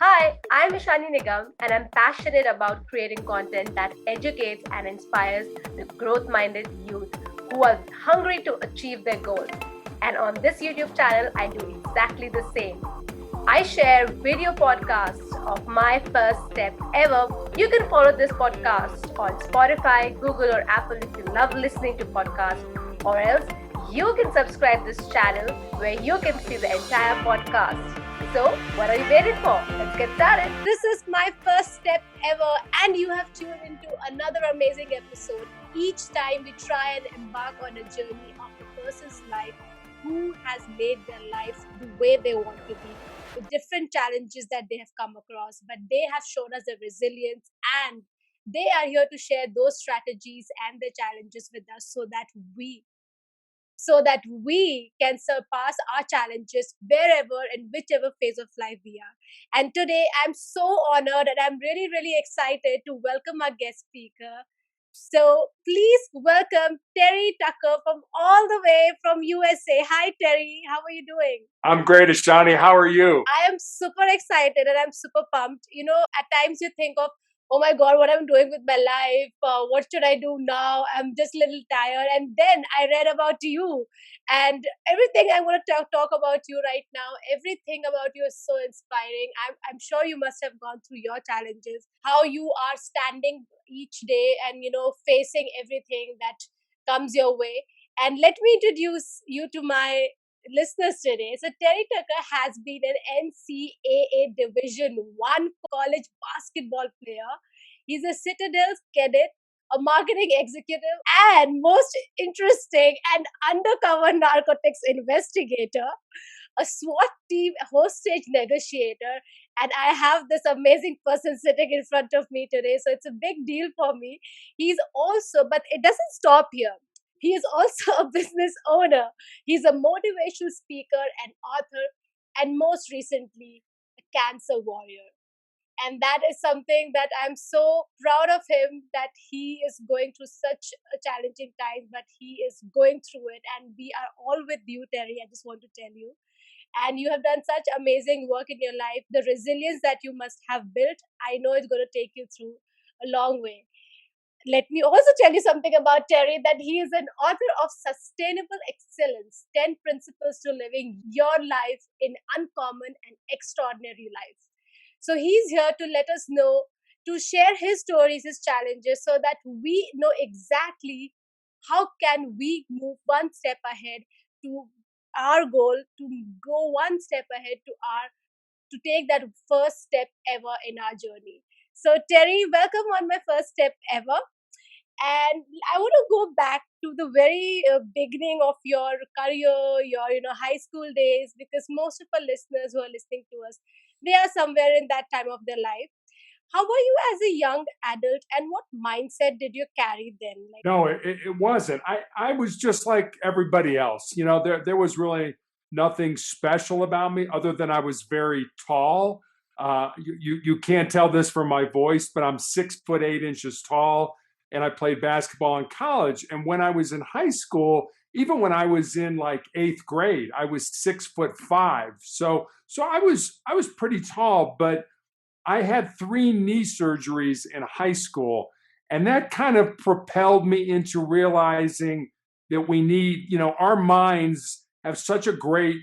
Hi, I'm Ishani Nigam, and I'm passionate about creating content that educates and inspires the growth minded youth who are hungry to achieve their goals. And on this YouTube channel, I do exactly the same. I share video podcasts of my first step ever. You can follow this podcast on Spotify, Google, or Apple if you love listening to podcasts, or else you can subscribe this channel where you can see the entire podcast. So, what are you waiting for? Let's get started. This is my first step ever, and you have tuned into another amazing episode. Each time we try and embark on a journey of a person's life who has made their life the way they want to be, with different challenges that they have come across, but they have shown us their resilience, and they are here to share those strategies and their challenges with us so that we can surpass our challenges wherever and whichever phase of life we are. And today I'm so honored and I'm really, really excited to welcome our guest speaker. So please welcome Terry Tucker from all the way from USA. Hi Terry, how are you doing? I'm great, Ishani. How are you? I am super excited and I'm super pumped. At times you think of, oh my God, what I'm doing with my life. What should I do now? I'm just a little tired. And then I read about you and everything I want to talk about you right now. Everything about you is so inspiring. I'm sure you must have gone through your challenges, how you are standing each day and, facing everything that comes your way. And let me introduce you to my listeners today. So Terry Tucker has been an NCAA Division One college basketball player. He's a Citadel's cadet, a marketing executive, and most interesting and undercover narcotics investigator, a SWAT team hostage negotiator, and I have this amazing person sitting in front of me today. So it's a big deal for me. He's also, but it doesn't stop here. He is also a business owner. He's a motivational speaker and author, and most recently, a cancer warrior. And that is something that I'm so proud of him, that he is going through such a challenging time, but he is going through it. And we are all with you, Terry. I just want to tell you. And you have done such amazing work in your life. The resilience that you must have built, I know it's going to take you through a long way. Let me also tell you something about Terry, that he is an author of Sustainable Excellence 10 Principles to Living Your Life in Uncommon and Extraordinary Life. So he's here to let us know, to share his stories, his challenges, so that we know exactly how can we move one step ahead to our goal, to go one step ahead to take that first step ever in our journey. So Terry, welcome on my first step ever. And I want to go back to the very beginning of your career, your high school days, because most of our listeners who are listening to us, they are somewhere in that time of their life. How were you as a young adult, and what mindset did you carry then? No, it wasn't. I was just like everybody else. There was really nothing special about me other than I was very tall. You can't tell this from my voice, but I'm 6 foot 8 inches tall, and I played basketball in college. And when I was in high school, even when I was in like eighth grade, I was 6 foot 5. So I was pretty tall, but I had 3 knee surgeries in high school, and that kind of propelled me into realizing that we need, our minds have such a great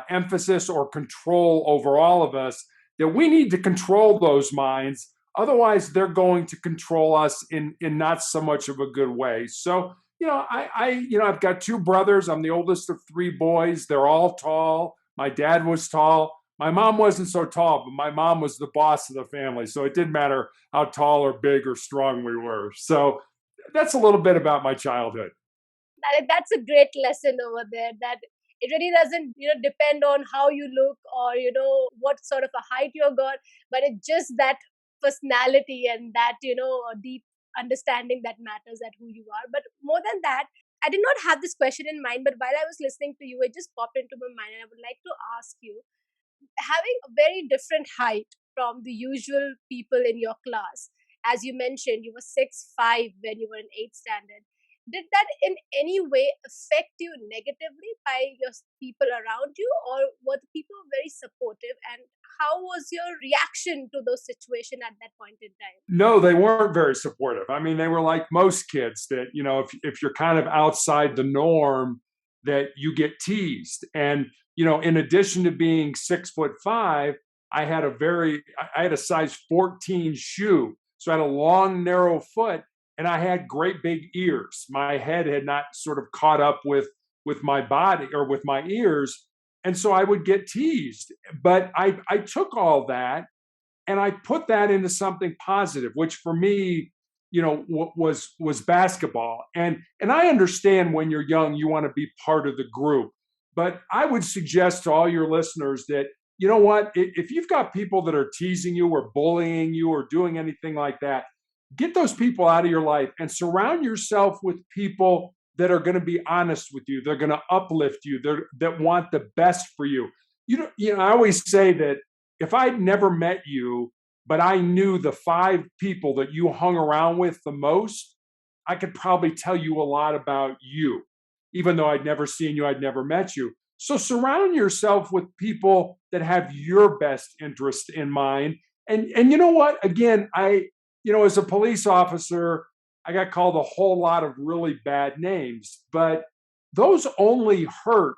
emphasis or control over all of us that we need to control those minds. Otherwise, they're going to control us in not so much of a good way. So, I've got 2 brothers. I'm the oldest of 3 boys. They're all tall. My dad was tall. My mom wasn't so tall, but my mom was the boss of the family. So it didn't matter how tall or big or strong we were. So that's a little bit about my childhood. That's a great lesson over there, that it really doesn't depend on how you look or what sort of a height you got, but it's just that personality and that a deep understanding that matters, at who you are. But more than that, I did not have this question in mind, but while I was listening to you, it just popped into my mind, and I would like to ask you, having a very different height from the usual people in your class. As you mentioned, you were 6'5" when you were in 8th standard. Did that in any way affect you negatively by your people around you, or were the people very supportive? And how was your reaction to those situation at that point in time? No, they weren't very supportive. I mean, they were like most kids that, if you're kind of outside the norm, that you get teased. And, in addition to being 6'5", I had a size 14 shoe. So I had a long, narrow foot and I had great big ears. My head had not sort of caught up with my body or with my ears. And so I would get teased. But I took all that and I put that into something positive, which for me, was basketball. And I understand when you're young, you want to be part of the group, but I would suggest to all your listeners that, you know what, if you've got people that are teasing you or bullying you or doing anything like that, get those people out of your life and surround yourself with people that are going to be honest with you. They're going to uplift you. That want the best for you. I always say that if I'd never met you, but I knew the 5 people that you hung around with the most, I could probably tell you a lot about you, even though I'd never seen you, I'd never met you. So surround yourself with people that have your best interest in mind. And you know what? Again, as a police officer, I got called a whole lot of really bad names, but those only hurt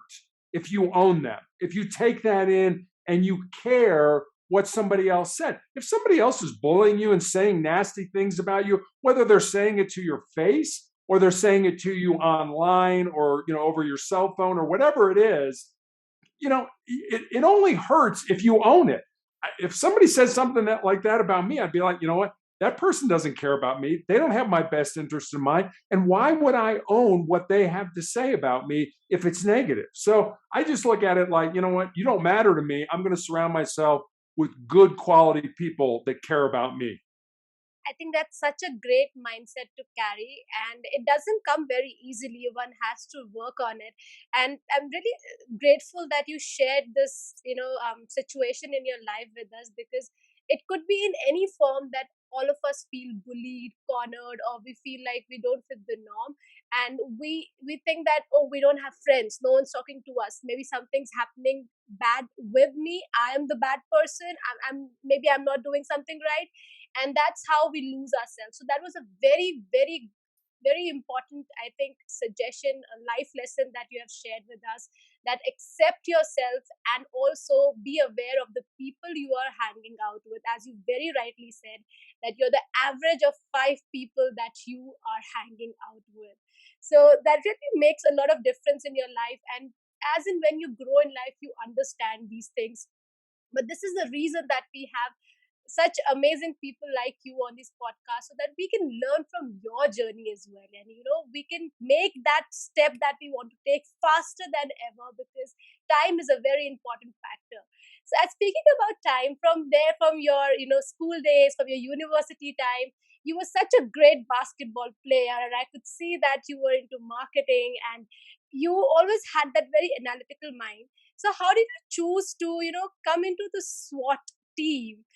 if you own them. If you take that in and you care what somebody else said. If somebody else is bullying you and saying nasty things about you, whether they're saying it to your face or they're saying it to you online or over your cell phone or whatever it is, it only hurts if you own it. If somebody says something like that about me, I'd be like, you know what? That person doesn't care about me. They don't have my best interest in mind. And why would I own what they have to say about me if it's negative? So I just look at it like, you know what? You don't matter to me. I'm going to surround myself with good quality people that care about me. I think that's such a great mindset to carry, and it doesn't come very easily. One has to work on it. And I'm really grateful that you shared this, situation in your life with us, because it could be in any form that all of us feel bullied, cornered, or we feel like we don't fit the norm, and we think that, oh, we don't have friends, no one's talking to us, maybe something's happening bad with me, I am the bad person, I'm not doing something right, and that's how we lose ourselves. So that was a very, very, very important, I think, suggestion, a life lesson that you have shared with us, that accept yourself and also be aware of the people you are hanging out with. As you very rightly said, that you're the average of 5 people that you are hanging out with. So that really makes a lot of difference in your life. And as in when you grow in life, you understand these things. But this is the reason that we have such amazing people like you on this podcast, so that we can learn from your journey as well, and we can make that step that we want to take faster than ever, because time is a very important factor. So as speaking about time, from your school days, from your university time, you were such a great basketball player, and I could see that you were into marketing, and you always had that very analytical mind. So how did you choose to come into the SWAT team,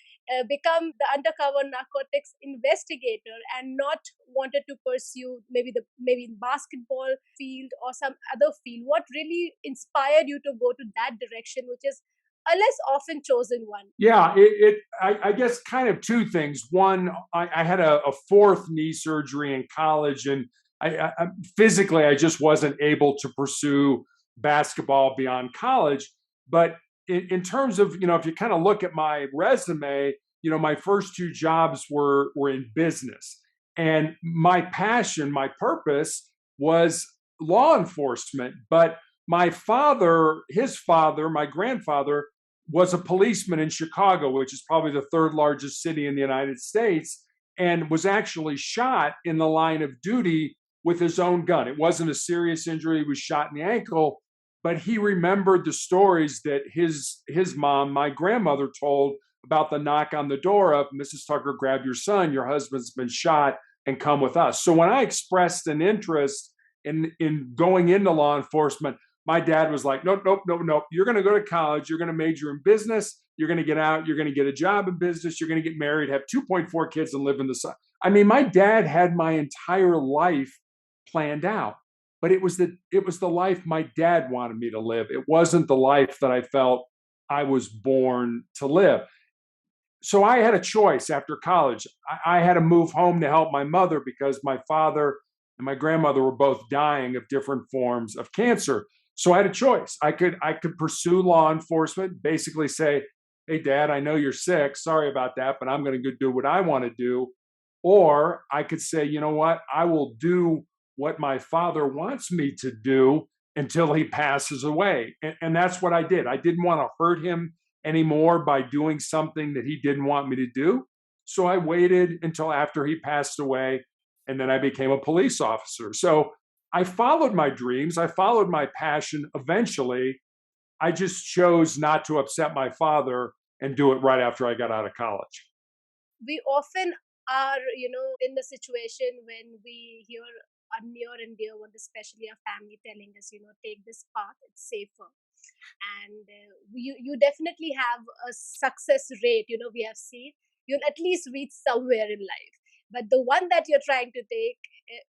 become the undercover narcotics investigator, and not wanted to pursue maybe in basketball field or some other field? What really inspired you to go to that direction, which is a less often chosen one? Yeah, I guess kind of two things. One, I had a fourth knee surgery in college, and physically I just wasn't able to pursue basketball beyond college. But in terms of, if you kind of look at my resume, my first 2 jobs were in business, and my passion, my purpose was law enforcement. But his father, my grandfather, was a policeman in Chicago, which is probably the third largest city in the United States, and was actually shot in the line of duty with his own gun. It wasn't a serious injury. He was shot in the ankle, but he remembered the stories that his mom, my grandmother, told about the knock on the door of, Mrs. Tucker, grab your son, your husband's been shot, and come with us. So when I expressed an interest in going into law enforcement, my dad was like, nope, nope, nope, nope. You're going to go to college. You're going to major in business. You're going to get out. You're going to get a job in business. You're going to get married, have 2.4 kids, and live in the sun. I mean, my dad had my entire life planned out. But it was the life my dad wanted me to live. It wasn't the life that I felt I was born to live. So I had a choice after college. I had to move home to help my mother because my father and my grandmother were both dying of different forms of cancer. So I had a choice. I could pursue law enforcement, basically say, "Hey, Dad, I know you're sick. Sorry about that, but I'm going to go do what I want to do." Or I could say, "You know what? I will do what my father wants me to do until he passes away." And that's what I did. I didn't want to hurt him anymore by doing something that he didn't want me to do. So I waited until after he passed away, and then I became a police officer. So I followed my dreams, I followed my passion eventually. I just chose not to upset my father and do it right after I got out of college. We often are, in the situation when we hear a near and dear one, especially a family, telling us, take this path, it's safer. And you definitely have a success rate, we have seen. You'll at least reach somewhere in life. But the one that you're trying to take,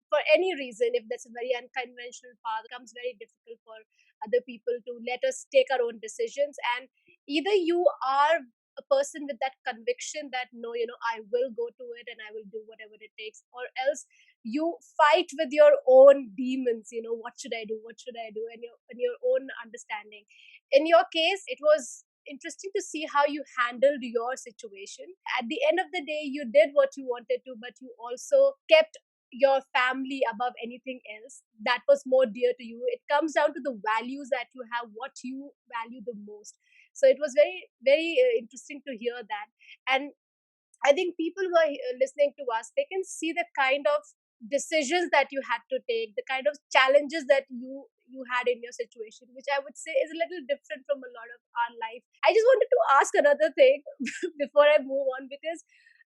for any reason, if that's a very unconventional path, becomes very difficult for other people to let us take our own decisions. And either you are a person with that conviction that no, I will go to it and I will do whatever it takes, or else you fight with your own demons. What should I do, what should I do, and your own understanding. In your case, it was interesting to see how you handled your situation. At the end of the day, you did what you wanted to, but you also kept your family above anything else that was more dear to you. It comes down to the values that you have, what you value the most. So it was very, very interesting to hear that. And I think people who are listening to us, they can see the kind of decisions that you had to take, the kind of challenges that you had in your situation, which I would say is a little different from a lot of our life. I just wanted to ask another thing before I move on, because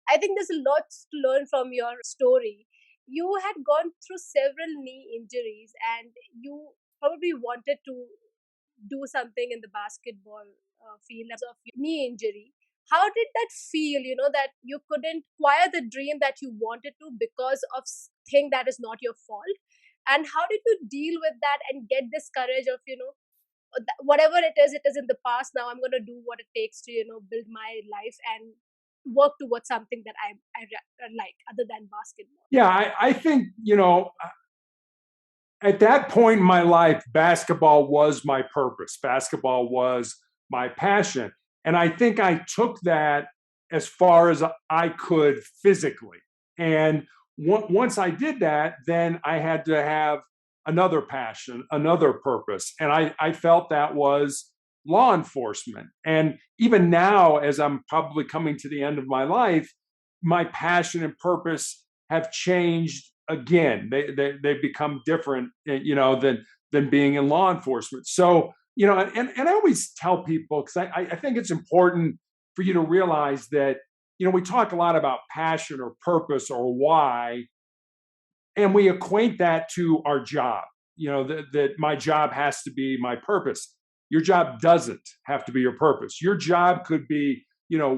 I think there's a lot to learn from your story. You had gone through several knee injuries, and you probably wanted to do something in the basketball field of your knee injury. How did that feel, that you couldn't acquire the dream that you wanted to because of thing that is not your fault? And how did you deal with that and get this courage of, whatever it is in the past, now I'm going to do what it takes to, build my life and work towards something that I like other than basketball? Yeah, I think, at that point in my life, basketball was my purpose. Basketball was my passion. And I think I took that as far as I could physically. And once I did that, then I had to have another passion, another purpose. And I felt that was law enforcement. And even now, as I'm probably coming to the end of my life, my passion and purpose have changed again. They've become different, than being in law enforcement. So, and I always tell people, because I think it's important for you to realize that, we talk a lot about passion or purpose or why, and we equate that to our job. That my job has to be my purpose. Your job doesn't have to be your purpose. Your job could be,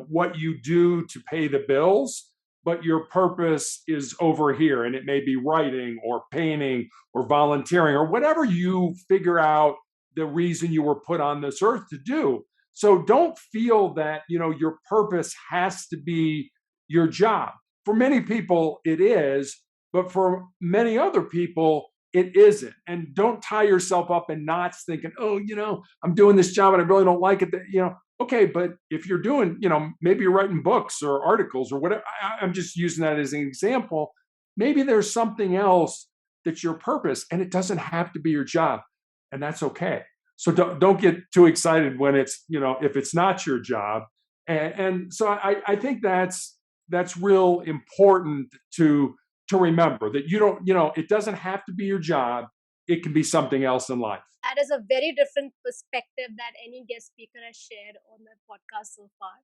what you do to pay the bills, but your purpose is over here, and it may be writing or painting or volunteering or whatever you figure out the reason you were put on this earth to do. So don't feel that, your purpose has to be your job. For many people it is, but for many other people it isn't. And don't tie yourself up in knots thinking, "Oh, I'm doing this job and I really don't like it." Okay, but if you're doing, maybe you're writing books or articles or whatever, I'm just using that as an example. Maybe there's something else that's your purpose, and it doesn't have to be your job, and that's okay. So don't get too excited when it's, if it's not your job. And so I think that's real important to remember, that you don't, it doesn't have to be your job. It can be something else in life. That is a very different perspective that any guest speaker has shared on the podcast so far.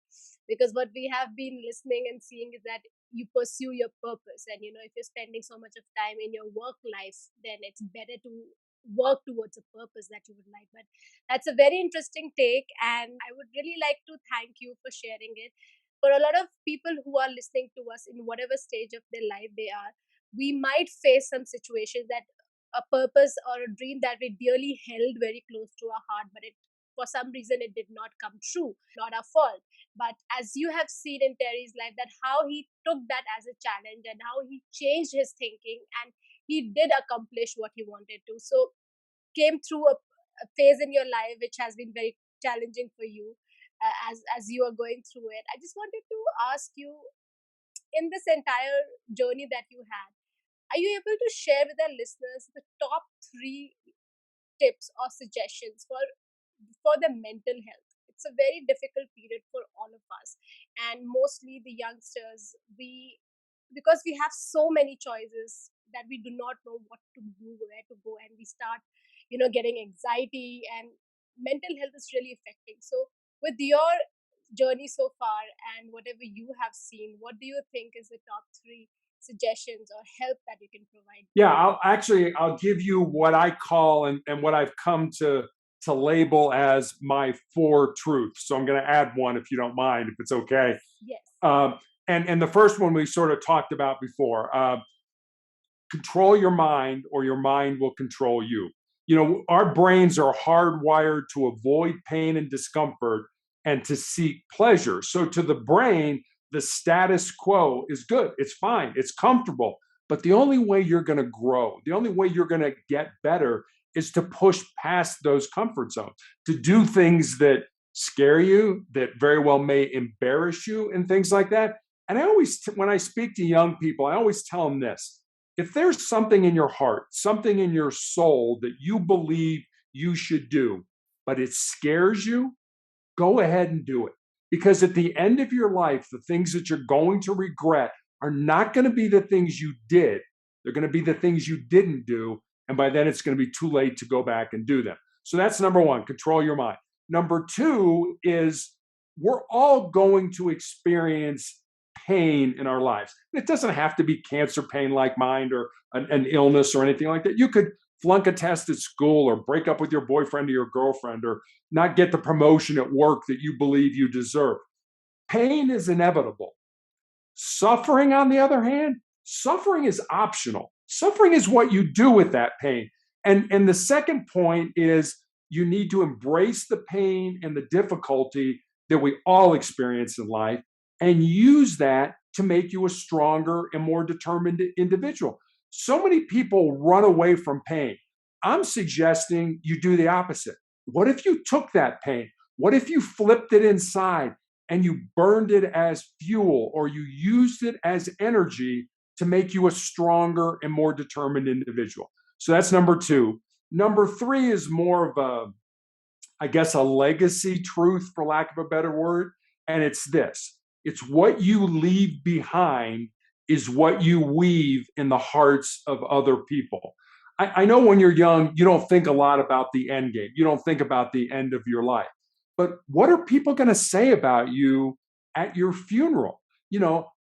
Because what we have been listening and seeing is that you pursue your purpose. And, if you're spending so much of time in your work life, then it's better to work towards a purpose that you would like. But that's a very interesting take. And I would really like to thank you for sharing it. For a lot of people who are listening to us in whatever stage of their life they are, we might face some situations that a purpose or a dream that we dearly held very close to our heart, but it for some reason it did not come true. Not our fault. But as you have seen in Terry's life, that how he took that as a challenge and how he changed his thinking, and he did accomplish what he wanted to. So came through a phase in your life which has been very challenging for you, as you are going through it. I just wanted to ask you, in this entire journey that you had, are you able to share with our listeners the top three tips or suggestions for the mental health? It's a very difficult period for all of us, and mostly the youngsters. We Because we have so many choices that we do not know what to do, where to go, and we start, getting anxiety, and mental health is really affecting. So, with your journey so far and whatever you have seen, what do you think is the top three suggestions or help that you can provide? Yeah, I'll give you what I call and what I've come to label as my four truths. So I'm going to add one if you don't mind, if it's okay. Yes. And the first one we sort of talked about before. Control your mind, or your mind will control you. Our brains are hardwired to avoid pain and discomfort and to seek pleasure. So to the brain, the status quo is good. It's fine. It's comfortable. But the only way you're going to grow, the only way you're going to get better is to push past those comfort zones, to do things that scare you, that very well may embarrass you, and things like that. And when I speak to young people, I always tell them this: if there's something in your heart, something in your soul that you believe you should do, but it scares you, go ahead and do it. Because at the end of your life, the things that you're going to regret are not going to be the things you did. They're going to be the things you didn't do. And by then, it's going to be too late to go back and do them. So that's number one: control your mind. Number two is, we're all going to experience pain in our lives. It doesn't have to be cancer pain like mine, or an illness or anything like that. You could flunk a test at school, or break up with your boyfriend or your girlfriend, or not get the promotion at work that you believe you deserve. Pain is inevitable. Suffering, on the other hand, suffering is optional. Suffering is what you do with that pain. And the second point is, you need to embrace the pain and the difficulty that we all experience in life, and use that to make you a stronger and more determined individual. So many people run away from pain. I'm suggesting you do the opposite. What if you took that pain? What if you flipped it inside and you burned it as fuel, or you used it as energy to make you a stronger and more determined individual? So that's number two. Number three is more of I guess, a legacy truth, for lack of a better word. And it's this: it's what you leave behind is what you weave in the hearts of other people. I know when you're young, you don't think a lot about the end game. You don't think about the end of your life. But what are people going to say about you at your funeral?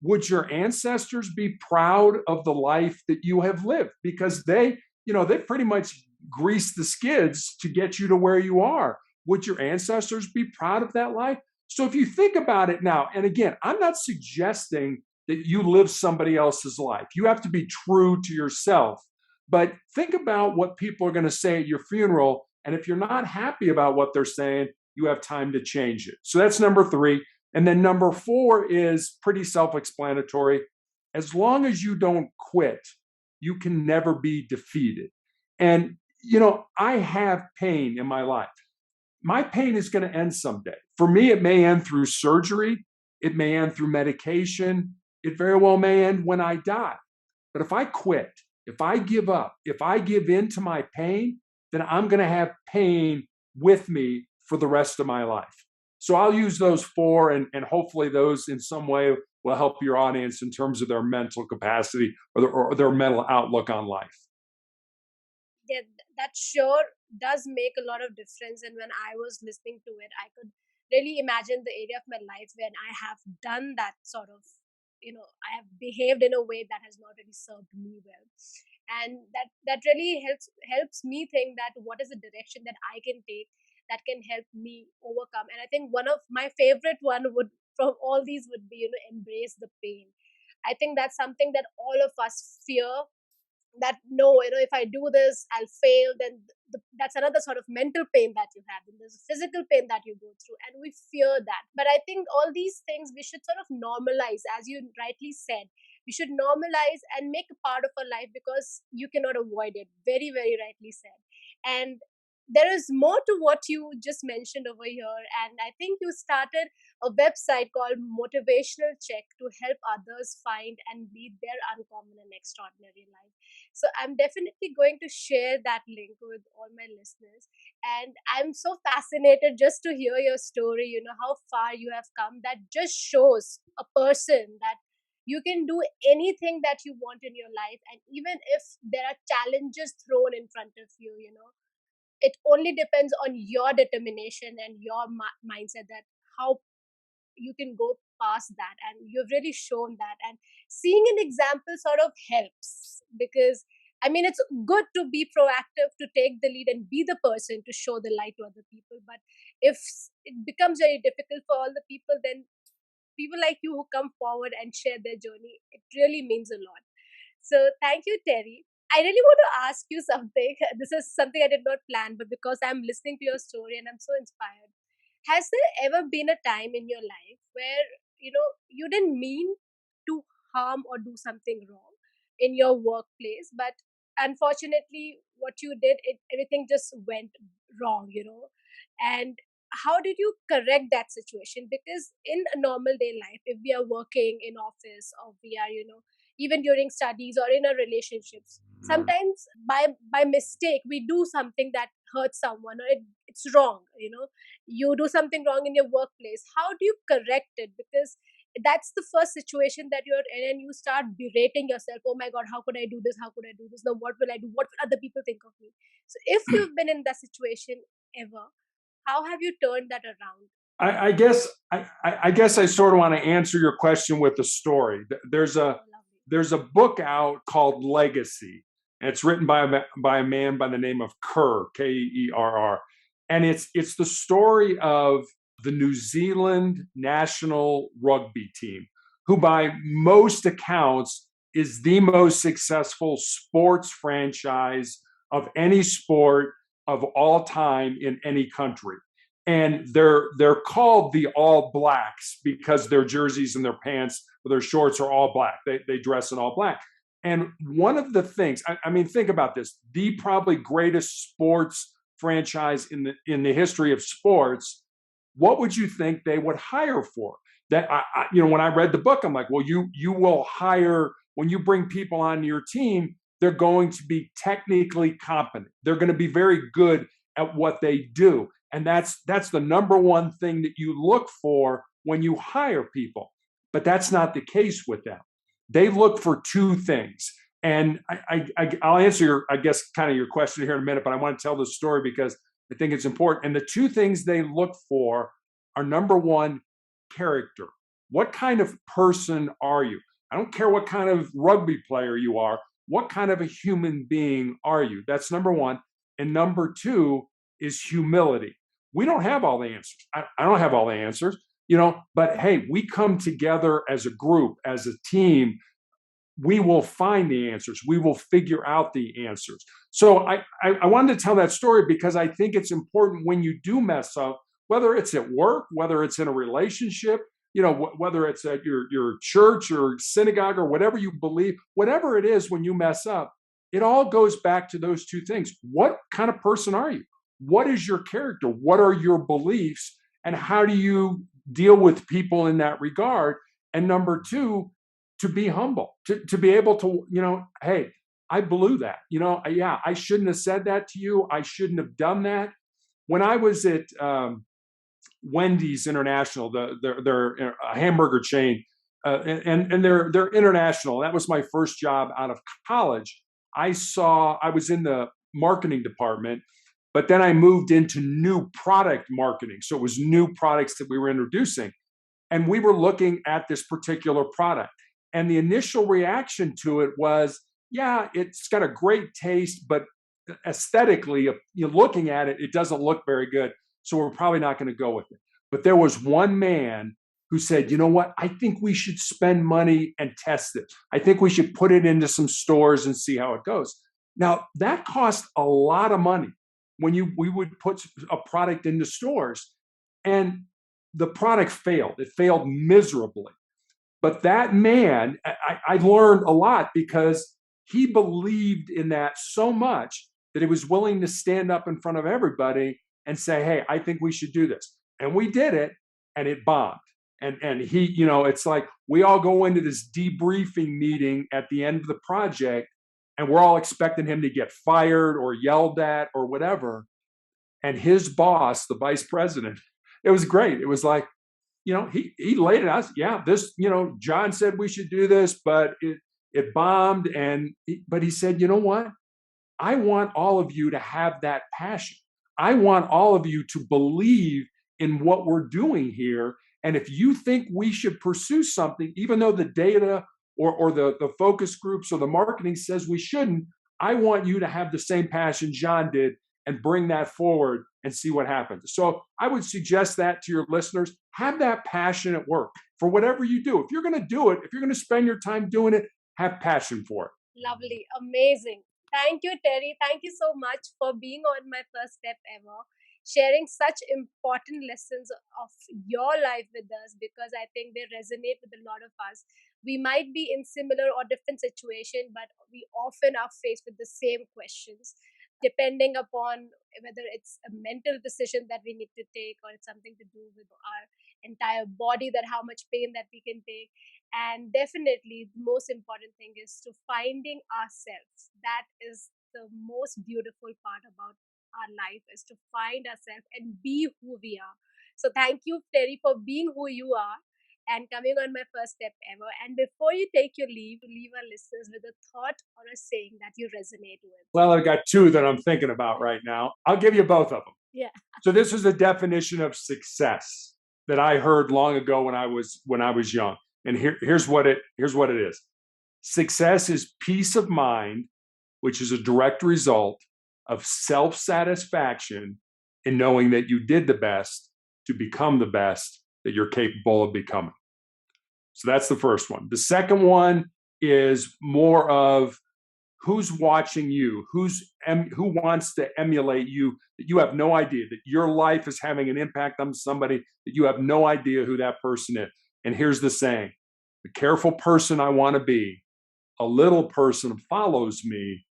Would your ancestors be proud of the life that you have lived? Because they pretty much greased the skids to get you to where you are. Would your ancestors be proud of that life? So if you think about it now, and again, I'm not suggesting that you live somebody else's life. You have to be true to yourself. But think about what people are going to say at your funeral. And if you're not happy about what they're saying, you have time to change it. So that's number three. And then number four is pretty self-explanatory. As long as you don't quit, you can never be defeated. And, I have pain in my life. My pain is going to end someday. For me, it may end through surgery. It may end through medication. It very well may end when I die. But if I quit, if I give up, if I give in to my pain, then I'm going to have pain with me for the rest of my life. So I'll use those four, and hopefully those in some way will help your audience in terms of their mental capacity, or their mental outlook on life. Yeah, that sure does make a lot of difference. And when I was listening to it, I could really imagine the area of my life when I have done that sort of, I have behaved in a way that has not really served me well. And that really helps me think that what is the direction that I can take that can help me overcome. And I think one of my favorite one would from all these would be, embrace the pain. I think that's something that all of us fear, that no, if I do this I'll fail. Then that's another sort of mental pain that you have, and there's a physical pain that you go through, and we fear that. But I think all these things we should sort of normalize, as you rightly said. We should normalize and make a part of our life, because you cannot avoid it. Very, very rightly said. And there is more to what you just mentioned over here, and I think you started a website called Motivational Check to help others find and lead their uncommon and extraordinary life. So I'm definitely going to share that link with all my listeners. And I'm so fascinated just to hear your story, how far you have come. That just shows a person that you can do anything that you want in your life. And even if there are challenges thrown in front of you, it only depends on your determination and your mindset, that how you can go past that. And you've really shown that, and seeing an example sort of helps, because I mean, it's good to be proactive, to take the lead and be the person to show the light to other people. But if it becomes very difficult for all the people, then people like you who come forward and share their journey, it really means a lot. So thank you, Terry. I really want to ask you something. This is something I did not plan, but because I'm listening to your story and I'm so inspired. Has there ever been a time in your life where, you didn't mean to harm or do something wrong in your workplace, but unfortunately what you did, everything just went wrong? And how did you correct that situation? Because in a normal day life, if we are working in office, or we are, even during studies or in our relationships, sometimes by mistake we do something that hurts someone, or it's wrong. You do something wrong in your workplace. How do you correct it? Because that's the first situation that you're in, and you start berating yourself. Oh my god, how could I do this? How could I do this? Now what will I do? What will other people think of me? So if you've been in that situation ever, how have you turned that around? I guess I sort of want to answer your question with a story. There's a Oh, lovely. there's a book out called Legacy, and it's written by a man by the name of Kerr, Kerr, and it's the story of the New Zealand national rugby team, who by most accounts is the most successful sports franchise of any sport of all time in any country. And they're called the All Blacks because their jerseys and their pants or their shorts are all black. They dress in all black. And one of the things, I mean, think about this: the probably greatest sports franchise in the history of sports. What would you think they would hire for? That when I read the book, I'm like, well, you will hire, when you bring people onto your team, they're going to be technically competent. They're going to be very good at what they do. And that's the number one thing that you look for when you hire people. But that's not the case with them. They look for two things. And I'll answer I guess, kind of your question here in a minute, but I want to tell the story because I think it's important. And the two things they look for are, number one, character. What kind of person are you? I don't care what kind of rugby player you are. What kind of a human being are you? That's number one. And number two is humility. We don't have all the answers. I don't have all the answers, but hey, we come together as a group, as a team. We will find the answers. We will figure out the answers. So I wanted to tell that story because I think it's important when you do mess up, whether it's at work, whether it's in a relationship, whether it's at your church or synagogue or whatever you believe, whatever it is, when you mess up, it all goes back to those two things. What kind of person are you? What is your character? What are your beliefs? And how do you deal with people in that regard? And number two, to be humble, to be able to, hey, I blew that. Yeah, I shouldn't have said that to you. I shouldn't have done that. When I was at Wendy's International, they're a hamburger chain, and they're international. That was my first job out of college. I was in the marketing department, but then I moved into new product marketing. So it was new products that we were introducing. And we were looking at this particular product. And the initial reaction to it was, yeah, it's got a great taste, but aesthetically, you're looking at it, it doesn't look very good. So we're probably not going to go with it. But there was one man who said, you know what, I think we should spend money and test it. I think we should put it into some stores and see how it goes. Now, that cost a lot of money when we would put a product into stores, and the product failed. It failed miserably. But that man, I learned a lot because he believed in that so much that he was willing to stand up in front of everybody and say, hey, I think we should do this. And we did it, and it bombed. And he, it's like we all go into this debriefing meeting at the end of the project, and we're all expecting him to get fired or yelled at or whatever. And his boss, the vice president, it was great. It was like, he laid it out. Yeah, this, John said we should do this, but it bombed. But he said, you know what? I want all of you to have that passion. I want all of you to believe in what we're doing here. And if you think we should pursue something, even though the data or the focus groups or the marketing says we shouldn't, I want you to have the same passion John did and bring that forward and see what happens. So I would suggest that to your listeners. Have that passion at work for whatever you do. If you're going to do it, if you're going to spend your time doing it, have passion for it. Lovely. Amazing. Thank you, Terry. Thank you so much for being on My First Step Ever, sharing such important lessons of your life with us, because I think they resonate with a lot of us. We might be in similar or different situation, but we often are faced with the same questions, depending upon whether it's a mental decision that we need to take, or it's something to do with our entire body, that how much pain that we can take. And definitely the most important thing is to finding ourselves. That is the most beautiful part about our life, is to find ourselves and be who we are. So thank you, Terry, for being who you are and coming on My First Step Ever. And before you take your leave our listeners with a thought or a saying that you resonate with. Well, I've got two that I'm thinking about right now. I'll give you both of them. Yeah. So this is a definition of success that I heard long ago when I was young. And here's what it is. Success is peace of mind, which is a direct result of self-satisfaction in knowing that you did the best to become the best that you're capable of becoming. So that's the first one. The second one is more of who's watching you, who wants to emulate you, that you have no idea, that your life is having an impact on somebody that you have no idea who that person is. And here's the saying: the careful person I want to be, a little person follows me.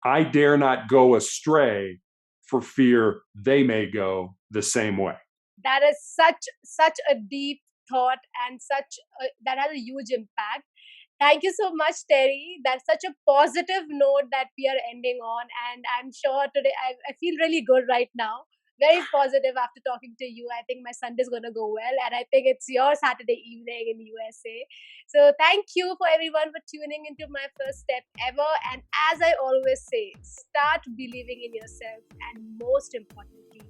I dare not go astray for fear they may go the same way. That is such a deep thought, and that has a huge impact. Thank you so much, Terry. That's such a positive note that we are ending on. And I'm sure today I feel really good right now. Very positive after talking to you. I think my Sunday's going to go well. And I think it's your Saturday evening in USA. So thank you for everyone for tuning into My First Step Ever. And as I always say, start believing in yourself. And most importantly,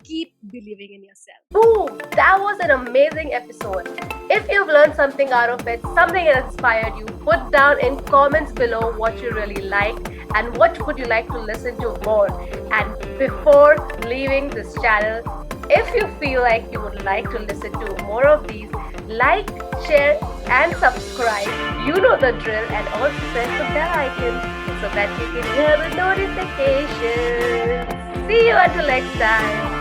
keep believing in yourself. Boom! That was an amazing episode. If you've learned something out of it, something that inspired you, put down in comments below what you really liked and what would you like to listen to more. And before leaving this channel, if you feel like you would like to listen to more of these, like, share and subscribe. You know the drill, and also press the bell icon so that you can hear the notifications. See you until next time.